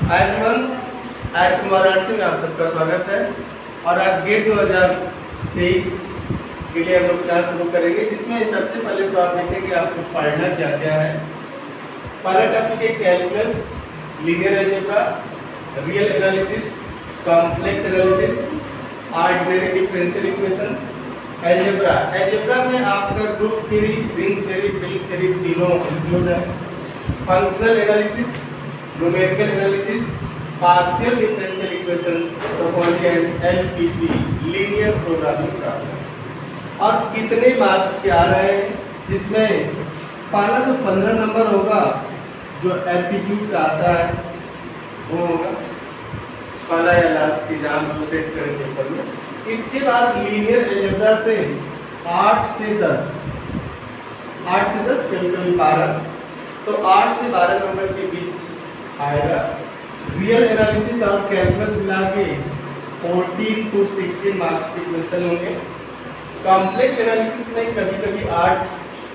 Hi everyone, ISM Varanasi में आप सबका स्वागत है। और आज गेट 2023 के लिए हम लोग क्लास शुरू करेंगे, जिसमें सबसे पहले तो आप देखेंगे आपको पढ़ना क्या क्या है। पहला टॉपिक है calculus, linear algebra, real analysis, complex analysis, ordinary differential equation, algebra. Algebra में आपका group theory, ring theory, field theory तीनों इंक्लूड है। Functional analysis, numerical analysis, partial differential equation, topology and LPP, linear programming problem. और कितने marks के आ रहे हैं, जिसमें पहला जो 15 नंबर होगा जो एप्टीट्यूड का आता है वो होगा पहला या लास्ट की एग्जाम जो सेट करें पेपर में। इसके बाद लीनियर अलजेब्रा से 8 से 10 कभी कभी 12, तो 8 से 12 नंबर के बीच आएगा। रियल एनालिसिस और कैलकुलस मिला के 14 to 16 मार्क्स के क्वेश्चन होंगे। कॉम्प्लेक्स एनालिसिस में कभी कभी 8,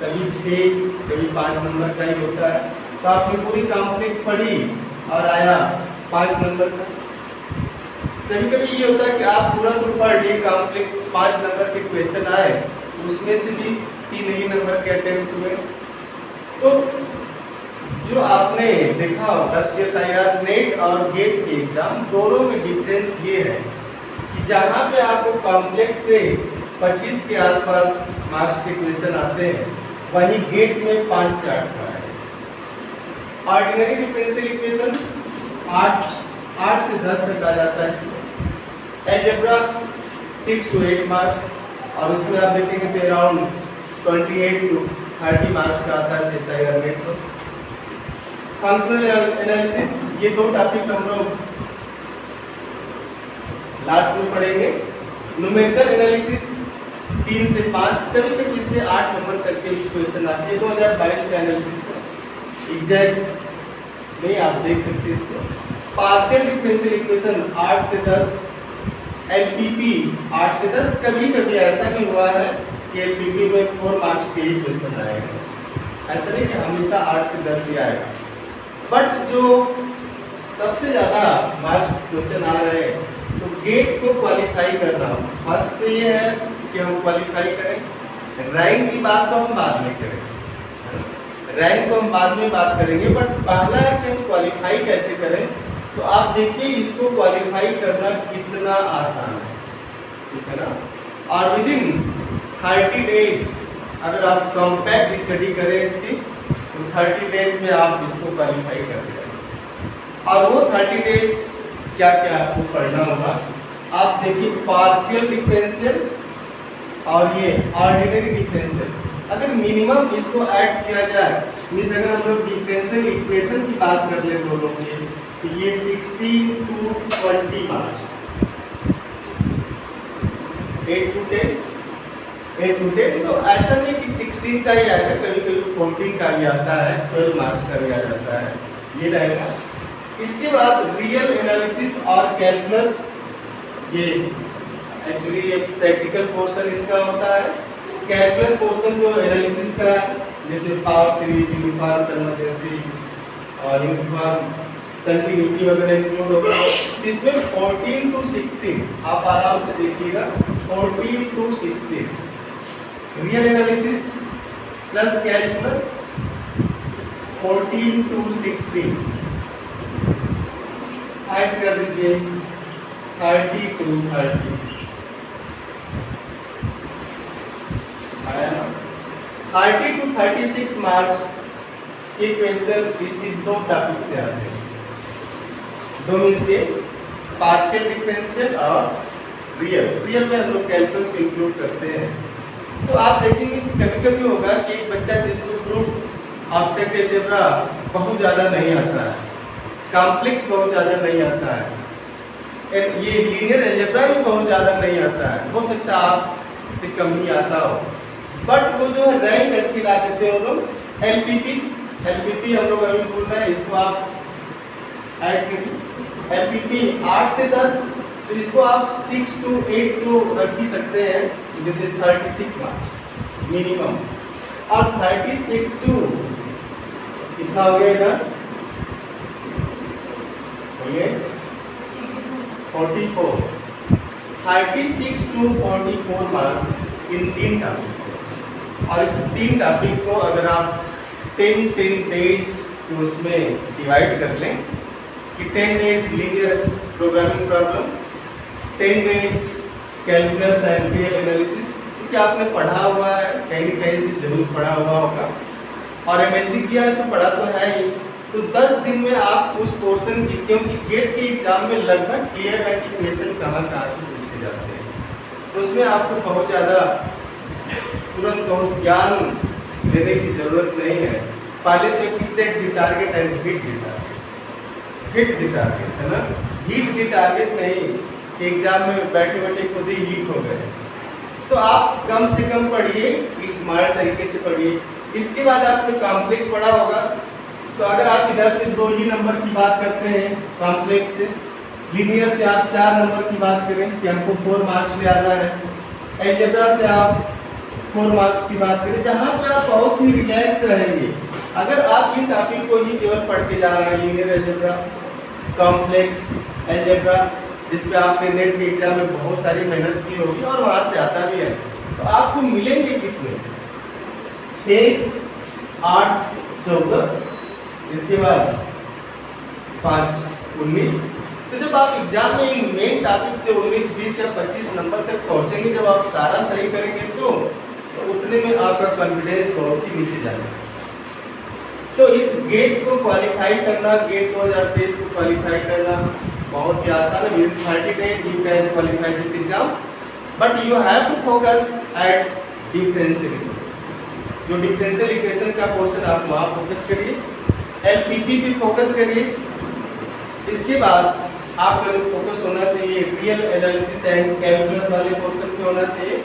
कभी 6, कभी 5 नंबर का ही होता है। तो आपने पूरी कॉम्प्लेक्स पढ़ी और आया 5 नंबर का। कभी कभी ये होता है कि आप पूरा तो पढ़ लिए, कॉम्प्लेक्स 5 नंबर के क्वेश्चन आए, उसमें से भी 3 ही नंबर के अटेम्प्ट हुए। तो जो आपने देखा होगा CSIR नेट और गेट के एग्जाम दोनों में डिफरेंस ये है कि जहाँ पे आपको कॉम्प्लेक्स से 25 के आसपास मार्क्स के क्वेश्चन आते हैं, वहीं गेट में 5 से 8 का है। ऑर्डिनरी डिफरेंशियल इक्वेशन 8 से 10 तक आ जाता है। अलजेब्रा 6 to 8 मार्क्स, और उसमें आप देखेंगे तो अराउंड 28 to 30 मार्क्स का आता है CSIR नेट को। फंक्शनल एनालिसिस, ये 2 टॉपिक हम लोग लास्ट में पढ़ेंगे। न्यूमेरिकल एनालिसिस 3 से 5, कभी कभी से 8 नंबर तक के भी क्वेश्चन आते हैं। 2022 का एनालिसिस है, एग्जैक्ट नहीं आप देख सकते हैं इसको। पार्शियल डिफरेंशियल इक्वेशन 8 से 10, एलपीपी 8 से 10। कभी कभी ऐसा भी हुआ है कि एलपीपी में 4 मार्क्स के ही क्वेश्चन आएगा, ऐसा नहीं कि हमेशा 8 से 10 ही आएगा। बट जो सबसे ज़्यादा मार्क्स क्वेश्चन आ रहे हैं, तो गेट को क्वालिफाई करना हो। फर्स्ट तो ये है कि हम क्वालिफाई करें। रैंक की बात तो हम बाद में करेंगे, रैंक को हम बाद में बात करेंगे, बट पहला है कि हम क्वालिफाई कैसे करें। तो आप देखिए इसको क्वालिफाई करना कितना आसान है, ठीक है ना। और विदिन 30 डेज अगर आप कॉम्पैक्ट स्टडी करें इसकी, तो 30 डेज में आप इसको क्वालिफाई कर लेंगे। और वो 30 डेज क्या क्या आपको पढ़ना होगा, आप देखिए पार्शियल डिफरेंशियल और ये ऑर्डिनरी डिफरेंशियल। अगर मिनिमम इसको ऐड किया जाए, मीन्स अगर हम लोग डिफरेंशियल इक्वेशन की बात कर ले दोनों की, तो ये 16 to 20 मार्क्स, 8 to 10। तो ऐसा नहीं कि 16 का ही आएगा, कभी कभी 14 का भी आता है, 12 मार्क्स का भी आ जाता है, ये रहेगा। इसके बाद रियल एनालिसिस और कैलकुलस, ये एक्चुअली ये प्रैक्टिकल पोर्शन इसका होता है। कैलकुलस पोर्शन जो एनालिसिस का है, जैसे पावर सीरीज, यूनिफॉर्म कन्वर्जेंसी और यूनिफॉर्म कंटिन्यूटी वगैरह इंक्लूड होगा। इसमें 14 to 16 आप आराम से देखिएगा, 14 to 16 real analysis plus calculus 14 to 16 add कर दीजिए 30 to 36 आया ना। 30 to 36 मार्क्स के क्वेश्चन इसी 2 टॉपिक से आते हैं। 2 मीन्स ये पार्शियल डिफरेंशियल और रियल में हम लोग कैलकुलस को इंक्लूड करते हैं। तो आप देखेंगे कभी कभी होगा कि एक बच्चा जिसको प्रूफ ऑब्स्ट्रैक्ट अलजेब्रा बहुत ज़्यादा नहीं आता है, कॉम्प्लेक्स बहुत ज़्यादा नहीं आता है, ये लीनियर अलजेब्रा भी बहुत ज़्यादा नहीं आता है, हो सकता है आप से कम ही आता हो, बट वो जो है रैंक अच्छी ला देते हैं वो लोग। एलपीपी हम लोग अभी बोल रहे हैं, इसको आप ऐड करिए। एलपीपी 8 से 10, तो इसको आप 6 to 8 तो रख ही सकते हैं। This is 36 marks minimum. और 36 to कितना हो गया इधर बोलिए 44, 36 to 44 मार्क्स इन 3 टॉपिक से। और इस 3 टॉपिक को अगर आप 10 डेज उसमें डिवाइड कर लें कि 10 days linear programming problem, 10 days calculus and real analysis, क्योंकि आपने पढ़ा हुआ है, कहीं न कहीं से जरूर पढ़ा हुआ होगा, और एमएससी किया है तो पढ़ा तो है ही। तो 10 दिन में आप उस पोर्शन की, क्योंकि गेट के एग्जाम में लगभग क्लियर है कि क्वेश्चन कहाँ से पूछे जाते हैं, तो उसमें आपको बहुत ज़्यादा तुरंत बहुत ज्ञान लेने की ज़रूरत नहीं है। पहले तो एक set the target and hit the target, hit the target है ना, हिट द टारगेट नहीं कि एग्जाम में बैठे बैठे खुद ही हिट हो गए। तो आप कम से कम पढ़िए, स्मार्ट तरीके से पढ़िए। इसके बाद आपने कॉम्प्लेक्स पढ़ा होगा, तो अगर आप इधर से 2 ही नंबर की बात करते हैं कॉम्प्लेक्स से, लीनियर से आप 4 नंबर की बात करें कि हमको 4 मार्क्स ले आना है, अलजेब्रा से आप 4 मार्क्स की बात करें, जहाँ पे आप बहुत ही रिलैक्स रहेंगे। अगर आप इन टॉपिक को ही केवल पढ़ के जा रहे हैं, लीनियर अलजेब्रा, कॉम्प्लेक्स अलजेब्रा, जिसपे आपने नेट के एग्जाम में बहुत सारी मेहनत की होगी और वहाँ से आता भी है, तो आपको मिलेंगे कितने, 6, 8, 14, इसके बाद 5, 19। तो जब आप एग्जाम में इन मेन टॉपिक से 19, 20 या 25 नंबर तक पहुंचेंगे, जब आप सारा सही करेंगे तो उतने में आपका कॉन्फिडेंस बहुत ही नीचे जाएगा। तो इस गेट को क्वालिफाई करना, गेट 2023 को क्वालिफाई करना बहुत ही आसान है। With 30 days you can qualify this exam, but you have to focus at differential equation। जो डिफरेंशियल इक्वेशन का पोर्शन आप वहाँ फोकस करिए, एलपीपी पे फोकस करिए। इसके बाद आपका जो फोकस होना चाहिए रियल एनालिसिस एंड कैलकुलस वाले पोर्शन पे होना चाहिए।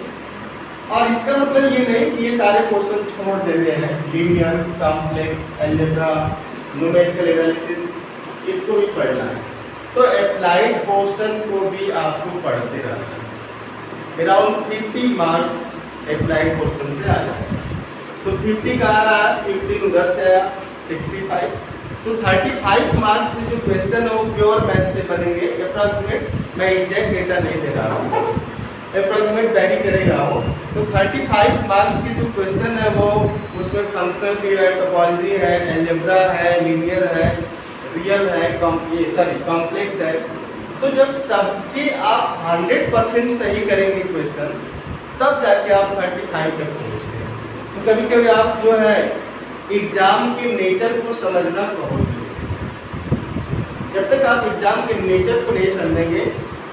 और इसका मतलब ये नहीं कि ये सारे पोर्शन छोड़ दे रहे हैं, linear, complex, algebra, numerical analysis, इसको भी पढ़ना है। तो अप्लाइड पोर्शन को भी आपको पढ़ते रहना है। अराउंड 50 मार्क्स अप्लाइड पोर्शन से आ जाए, तो 50 का आ रहा है, 15 उधर से आया, 65, तो 35 मार्क्स के जो क्वेश्चन है वो प्योर मैथ से बनेंगे अप्रॉक्सीमेट। मैं एग्जैक्ट डेटा नहीं दे रहा हूँ, अप्रॉक्सीमेट वेरी करेगा वो। तो 35 मार्क्स के जो क्वेश्चन है वो उसमें फंक्शनल ट्री है, टोपोलॉजी है, अलजेब्रा है, लीनियर है, रियल है, कॉम्प्लेक्स है। तो जब सबके आप 100% सही करेंगे क्वेश्चन, तब जाके आप 35 तक पहुँचते हैं। तो कभी कभी आप जो है एग्जाम के नेचर को समझना बहुत जरूरी है। जब तक आप एग्जाम के नेचर को नहीं समझेंगे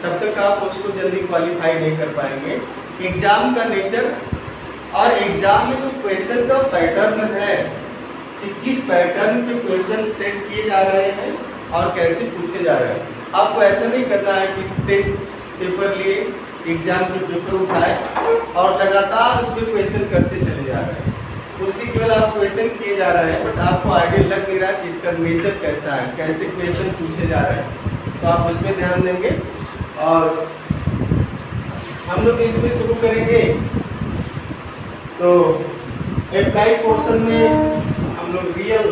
तब तक आप उसको जल्दी क्वालिफाई नहीं कर पाएंगे। एग्जाम का नेचर और एग्जाम में जो क्वेश्चन का पैटर्न है कि किस पैटर्न के क्वेश्चन सेट किए जा रहे हैं और कैसे पूछे जा रहे हैं। आपको ऐसा नहीं करना है कि टेस्ट पेपर लिए, एग्जाम के पेपर उठाए और लगातार उस पर क्वेश्चन करते चले जा रहे हैं। उसकी केवल आप क्वेश्चन किए जा रहे हैं, बट आपको आइडिया लग नहीं रहा कि इसका नेचर कैसा है, कैसे क्वेश्चन पूछे जा रहे हैं। तो आप उसमें ध्यान देंगे और हम लोग इसमें शुरू करेंगे। तो अप्लाइड पोर्शन में हम लोग रियल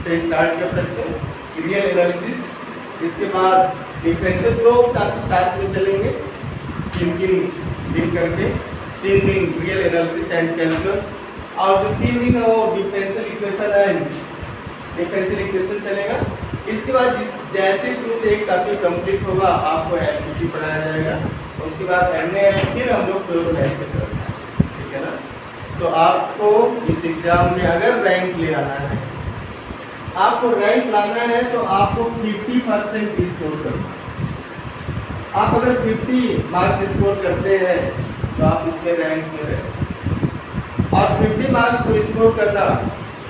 से स्टार्ट कर सकते हैं, रियल एनालिसिस। इसके बाद डिफरेंशियल, 2 टॉपिक साथ में चलेंगे, 3 दिन करके, 3 दिन रियल एनालिसिस एंड कैलकुलस, और जो 3 दिन है वो differential equation and differential equation चलेगा। इसके बाद जैसे इसमें से एक टॉपिक कंप्लीट होगा आपको एलपीटी पढ़ाया जाएगा, उसके बाद एमए, फिर हम लोग प्योर मैथ की तरफ जाएंगे, ठीक है ना। तो आपको इस एग्जाम में अगर रैंक ले आना है, आपको रैंक लाना है तो आपको 50% स्कोर करना है। आप अगर 50 मार्क्स स्कोर करते हैं तो आप इसमें रैंक में रहें। और 50 मार्क्स को स्कोर करना,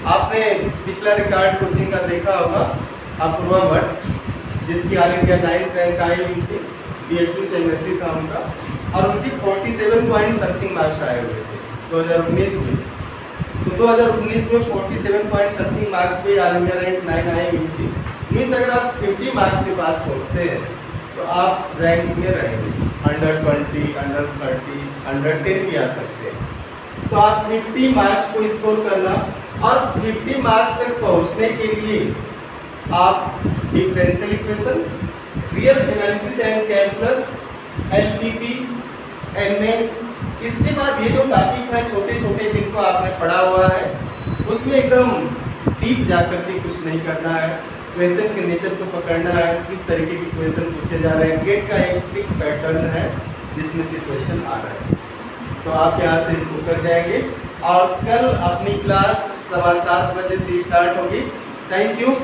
आपने पिछला रिकॉर्ड कोचिंग का देखा होगा, अपूर्वा भट्ट, जिसकी ऑल इंडिया 9th रैंक आई हुई थी, BHU से एमएससी था उनका, और उनकी 47 पॉइंट समथिंग मार्क्स आए हुए थे 2019 में। तो 2019 में 47 पॉइंट समथिंग मार्क्स पे ऑल इंडिया रैंक 9 आई हुई थी। मीन्स अगर आप 50 मार्क्स के पास पहुँचते हैं तो आप रैंक में रहेंगे, अंडर 20, अंडर 30, अंडर 10 भी आ सकते हैं। तो आप 50 मार्क्स को स्कोर करना, और 50 मार्क्स तक पहुंचने के लिए आप differential equation, real analysis and calculus, LTP, NA. इसके बाद ये जो टॉपिक है छोटे छोटे जिनको आपने पढ़ा हुआ है, उसमें एकदम डीप जा करके कुछ नहीं करना है। क्वेश्चन के नेचर को पकड़ना है, किस तरीके के क्वेश्चन पूछे जा रहे हैं। गेट का एक फिक्स पैटर्न है जिसमें से क्वेश्चन आ रहा है, तो आप यहाँ से इसको कर जाएंगे। और कल अपनी क्लास 7:15 बजे से स्टार्ट होगी। Thank you.